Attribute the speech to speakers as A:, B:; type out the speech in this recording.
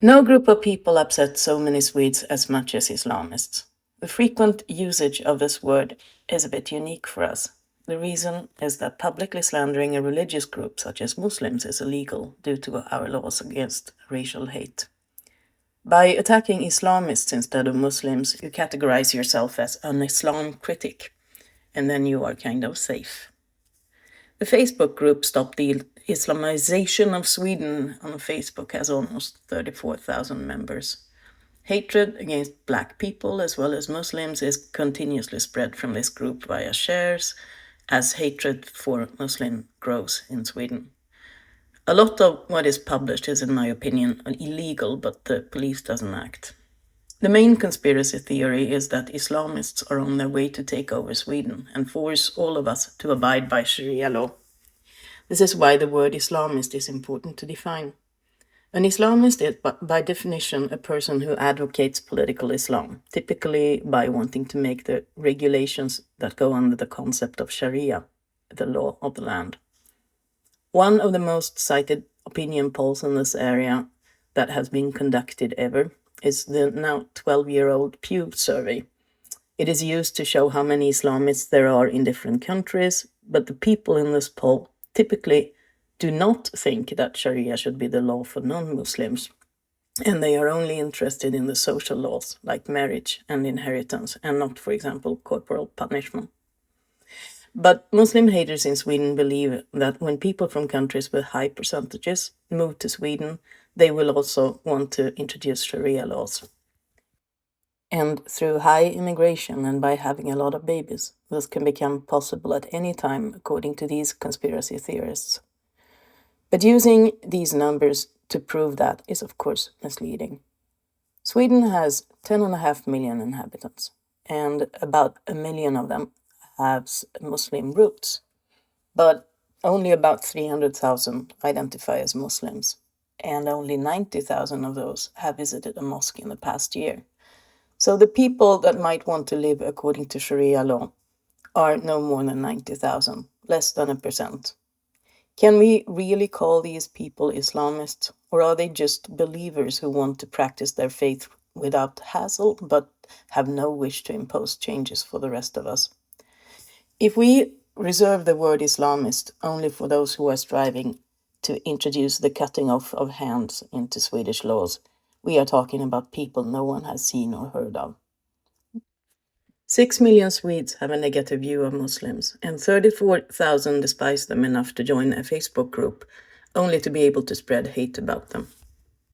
A: No group of people upset so many Swedes as much as Islamists. The frequent usage of this word is a bit unique for us. The reason is that publicly slandering a religious group such as Muslims is illegal due to our laws against racial hate. By attacking Islamists instead of Muslims, you categorize yourself as an Islam critic, and then you are kind of safe. The Facebook group Stop the Islamization of Sweden on Facebook has almost 34,000 members. Hatred against black people as well as Muslims is continuously spread from this group via shares as hatred for Muslim grows in Sweden. A lot of what is published is, in my opinion, illegal, but the police doesn't act. The main conspiracy theory is that Islamists are on their way to take over Sweden and force all of us to abide by Sharia law. This is why the word Islamist is important to define. An Islamist is, by definition, a person who advocates political Islam, typically by wanting to make the regulations that go under the concept of Sharia, the law of the land. One of the most cited opinion polls in this area that has been conducted ever is the now 12-year-old Pew survey. It is used to show how many Islamists there are in different countries, but the people in this poll typically do not think that Sharia should be the law for non-Muslims, and they are only interested in the social laws like marriage and inheritance, and not, for example, corporal punishment. But Muslim haters in Sweden believe that when people from countries with high percentages move to Sweden, they will also want to introduce Sharia laws. And through high immigration and by having a lot of babies, this can become possible at any time, according to these conspiracy theorists. But using these numbers to prove that is, of course, misleading. Sweden has 10.5 million inhabitants, and about 1 million of them have Muslim roots. But only about 300,000 identify as Muslims, and only 90,000 of those have visited a mosque in the past year. So the people that might want to live according to Sharia law are no more than 90,000, less than 1%. Can we really call these people Islamists, or are they just believers who want to practice their faith without hassle, but have no wish to impose changes for the rest of us? If we reserve the word Islamist only for those who are striving to introduce the cutting off of hands into Swedish laws, we are talking about people no one has seen or heard of. 6 million Swedes have a negative view of Muslims, and 34,000 despise them enough to join a Facebook group, only to be able to spread hate about them.